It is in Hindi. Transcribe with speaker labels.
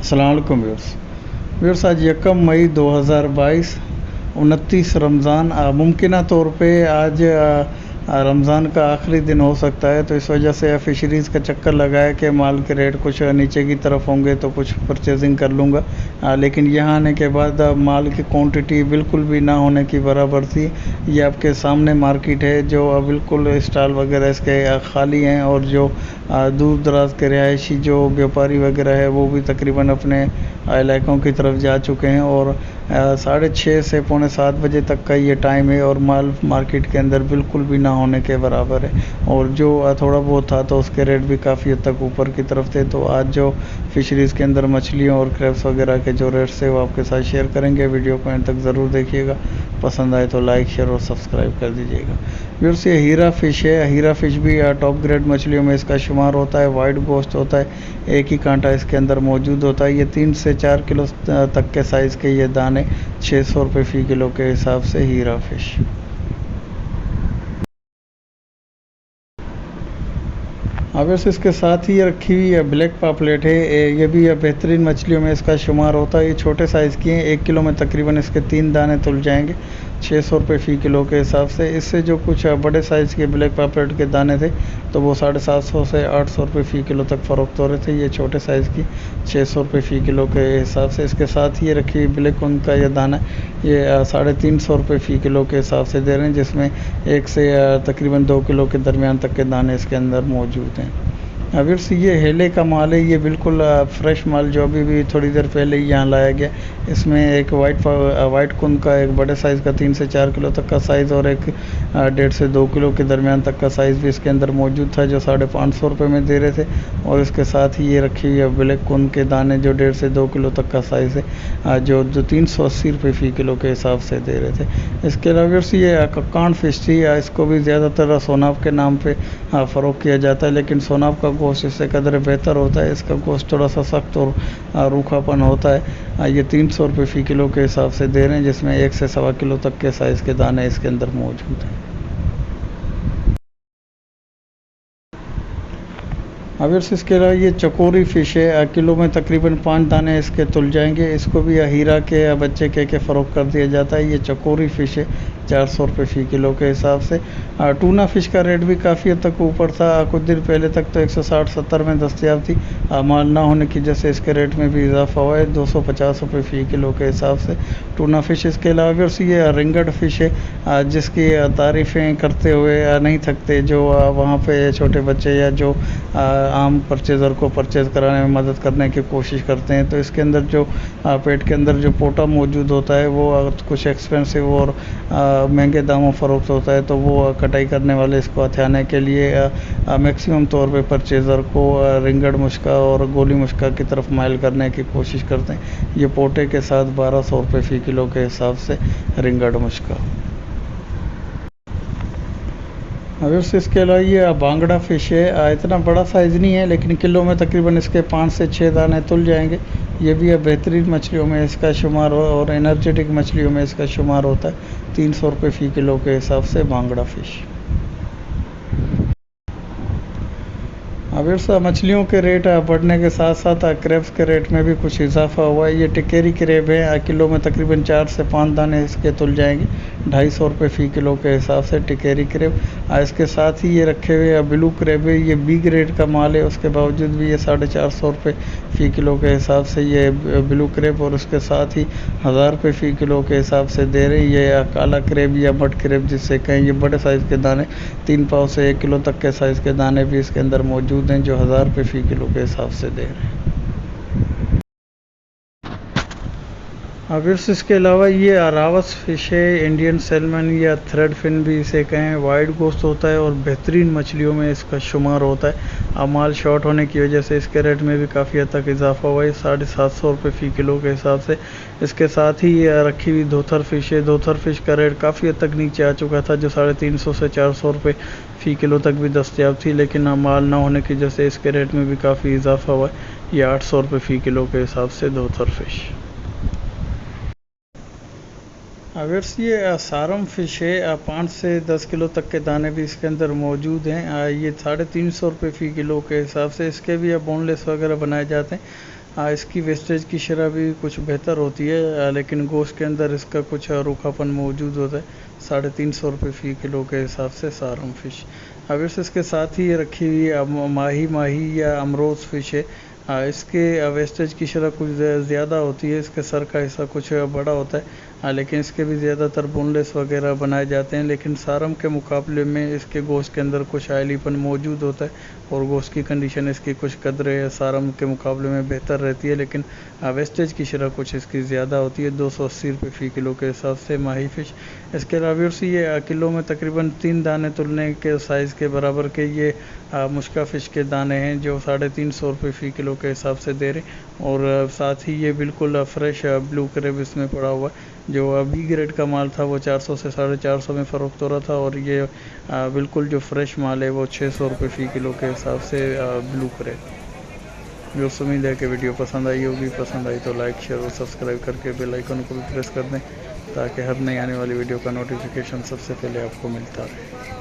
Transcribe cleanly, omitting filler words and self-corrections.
Speaker 1: अस्सलाम वालेकुम व्यूअर्स। आज 1 मई 2022 29 रमज़ान। मुमकिन तौर पे आज रमज़ान का आखिरी दिन हो सकता है, तो इस वजह से फ़िशरीज़ का चक्कर लगाया कि माल के रेट कुछ नीचे की तरफ होंगे तो कुछ परचेजिंग कर लूँगा। लेकिन यहाँ आने के बाद माल की क्वांटिटी बिल्कुल भी ना होने की बराबर थी। ये आपके सामने मार्केट है जो बिल्कुल स्टॉल वगैरह इसके खाली हैं, और जो दूर दराज के रिहायशी जो व्यापारी वगैरह है वो भी तकरीबन अपने इलाकों की तरफ जा चुके हैं। और 6:30 से पौने 7 बजे तक का ये टाइम है, और माल मार्केट के अंदर बिल्कुल भी ना होने के बराबर है। और जो थोड़ा बहुत था तो उसके रेट भी काफ़ी हद तक ऊपर की तरफ थे। तो आज जो फ़िशरीज़ के अंदर मछलियों और क्रैब्स वगैरह के जो रेट्स है वो आपके साथ शेयर करेंगे। वीडियो को एंड तक ज़रूर देखिएगा, पसंद आए तो लाइक शेयर और सब्सक्राइब कर दीजिएगा। व्यूअर्स, ये हीरा फ़िश है। हीरा फ़िश भी टॉप ग्रेड मछलियों में इसका शुमार होता है। वाइट गोश्त होता है, एक ही कांटा इसके अंदर मौजूद होता है। ये 3 से 4 किलो तक के साइज़ के ये दाने 600 रुपये फ़ी किलो के हिसाब से हीरा फ़िश। अब वैसे इसके साथ ही ये रखी हुई है ब्लैक पापलेट है। ये भी बेहतरीन मछलियों में इसका शुमार होता है। ये छोटे साइज़ की हैं, 1 किलो में तकरीबन इसके 3 दाने तुल जाएंगे 600 रुपये फ़ी किलो के हिसाब से। इससे जो कुछ बड़े साइज़ के ब्लैक पापलेट के दाने थे तो वो 750 से 800 रुपये फ़ी किलो तक फ़रोख्त हो रहे थे। ये छोटे साइज़ की 600 रुपये फ़ी किलो के हिसाब से। इसके साथ ही ये रखी हुई ब्लैक कॉर्न का ये दाना ये 350 रुपये फ़ी किलो के हिसाब से दे रहे हैं, जिसमें 1 से तकरीबन 2 किलो के दरमियान तक के दाने इसके अंदर मौजूद हैं। व्यूअर्स, ये हेले का माल है। ये बिल्कुल फ्रेश माल जो अभी भी थोड़ी देर पहले ही यहाँ लाया गया। इसमें एक वाइट कुन का एक बड़े साइज़ का 3 से 4 किलो तक का साइज़, और एक 1.5 से 2 किलो के दरमियान तक का साइज़ भी इसके अंदर मौजूद था, जो 550 रुपये में दे रहे थे। और इसके साथ ही ये रखी हुई है ब्लैक कुन के दाने जो 1.5 से 2 किलो तक का साइज़ है, जो 380 रुपये फ़ी किलो के हिसाब से दे रहे थे। इसके अलावा व्यूअर्स, ये कक्कान फ़िश थी। इसको भी ज़्यादातर सोनाब के नाम पे फ़रोख्त किया जाता है, लेकिन सोनाब का गोश्त इससे कदर बेहतर होता है। इसका गोश्त थोड़ा सा सख्त और रूखापन होता है। ये 300 रुपये फ़ी किलो के हिसाब से दे रहे हैं, जिसमें 1 से 1.25 किलो तक के साइज़ के दाने इसके अंदर मौजूद हैं। अब इसके अलावा ये चकोरी फ़िश है। किलो में तकरीबन 5 दाने इसके तुल जाएंगे। इसको भी हीरा के बच्चे के फ़रोख्त कर दिया जाता है। ये चकोरी फ़िश है, 400 रुपये फ़ी किलो के हिसाब से। टूना फ़िश का रेट भी काफ़ी हद तक ऊपर था। कुछ दिन पहले तक तो 160-70 में दस्तयाब थी। माल ना होने की वजह से इसके रेट में भी इजाफा हुआ है, 250 रुपये फ़ी किलो के हिसाब से टूना फ़िश। इसके अलावा भी ये रिंगड फ़िश है, जिसकी तारीफ़ें करते हुए नहीं थकते जो वहाँ पे छोटे बच्चे या जो आम परचेज़र को परचेज़ कराने में मदद करने की कोशिश करते हैं। तो इसके अंदर जो पेट के अंदर जो पोटा मौजूद होता है वो कुछ एक्सपेंसिव और महंगे दामों फ़रोख्त होता है। तो वो कटाई करने वाले इसको हथियाने के लिए मैक्सिमम तौर पे परचेज़र को रिंगड़ मुश्का और गोली मुश्का की तरफ माइल करने की कोशिश करते हैं। ये पोटे के साथ 1200 रुपये फ़ी किलो के हिसाब से रिंगड़ मुश्का। व्यूअर्स, इसके अलावा ये बांगड़ा फ़िश है। इतना बड़ा साइज़ नहीं है, लेकिन किलो में तकरीबन इसके 5 से 6 दाने तुल जाएंगे। ये भी बेहतरीन मछलियों में इसका शुमार हो और एनर्जेटिक मछलियों में इसका शुमार होता है। 300 रुपये फ़ी किलो के हिसाब से बांगड़ा फ़िश। व्यूअर्स, मछलियों के रेट बढ़ने के साथ साथ क्रैब्स के रेट में भी कुछ इजाफा हुआ है। ये टिकेरी क्रैब है। किलो में तकरीबन 4 से 5 दाने इसके तुल जाएंगे, 250 रुपये फ़ी किलो के हिसाब से टिकेरी क्रैब। इसके साथ ही ये रखे हुए ब्लू क्रैब है। ये बी ग्रेड का माल है, उसके बावजूद भी ये 450 रुपये फ़ी किलो के हिसाब से ये ब्लू क्रैब, और उसके साथ ही 1000 रुपये फ़ी किलो के हिसाब से दे रहे हैं। ये काला क्रैब या मड क्रैब जिससे कहें, ये बड़े साइज़ के दाने 3 पाव से 1 किलो तक के साइज़ के दाने भी इसके अंदर मौजूद हैं, जो 1000 रुपये फ़ी किलो के हिसाब से दे रहे हैं। अब इसके अलावा ये रावस फ़िश है, इंडियन सैल्मन या थ्रेड फिन भी इसे कहें। वाइट गोश्त होता है और बेहतरीन मछलियों में इसका शुमार होता है। माल शॉर्ट होने की वजह से इसके रेट में भी काफ़ी हद तक इजाफा हुआ है, 750 रुपये फ़ी किलो के हिसाब से। इसके साथ ही रखी हुई धोथर फ़िश है। धोथर फ़िश का रेट काफ़ी हद तक नीचे आ चुका था, जो 350 से 400 रुपये फ़ी किलो तक भी दस्तयाब थी, लेकिन माल ना होने की वजह से इसके रेट में भी काफ़ी इजाफा हुआ है। ये 800 रुपये फ़ी किलो के हिसाब से धोथर फ़िश। व्यूअर्स, ये सारम फ़िश है। 5 से 10 किलो तक के दाने भी इसके अंदर मौजूद हैं। ये 350 रुपये फ़ी किलो के हिसाब से। इसके भी बोनलेस वगैरह बनाए जाते हैं। इसकी वेस्टेज की शरह भी कुछ बेहतर होती है, लेकिन गोश्त के अंदर इसका कुछ रूखापन मौजूद होता है। 350 रुपये फ़ी किलो के हिसाब से सारम फ़िश। अब इसके साथ ही ये रखी हुई माही या अमरोज़ फ़िश है। इसके वेस्टेज की शरह कुछ ज़्यादा होती है, इसके सर का हिस्सा कुछ बड़ा होता है, लेकिन इसके भी ज़्यादातर बोनलेस वगैरह बनाए जाते हैं। लेकिन सारम के मुकाबले में इसके गोश्त के अंदर कुछ ऑयलीपन मौजूद होता है और गोश्त की कंडीशन इसकी कुछ कदरे सारम के मुकाबले में बेहतर रहती है, लेकिन वेस्टेज की शरह कुछ इसकी ज़्यादा होती है। 280 रुपये फ़ी किलो के हिसाब से माही फ़िश। इसके अलावा ये किलो में तकरीबन 3 दाने तुलने के साइज़ के बराबर के ये मुश्का फ़िश के दाने हैं, जो 350 रुपये फ़ी किलो के हिसाब से दे रहे। और साथ ही ये बिल्कुल फ्रेश ब्लू क्रेब इसमें पड़ा हुआ है। जो बी ग्रेड का माल था वो 400 से 450 में फ़रोख्त हो रहा था, और ये बिल्कुल जो फ्रेश माल है वो 600 रुपये फ़ी किलो के हिसाब से ब्लू क्रेब। जो उम्मीद है कि वीडियो पसंद आई होगी। पसंद आई तो लाइक, शेयर और सब्सक्राइब करके बेल आइकन को भी प्रेस कर दें, ताकि हर नई आने वाली वीडियो का नोटिफिकेशन सबसे पहले आपको मिलता रहे।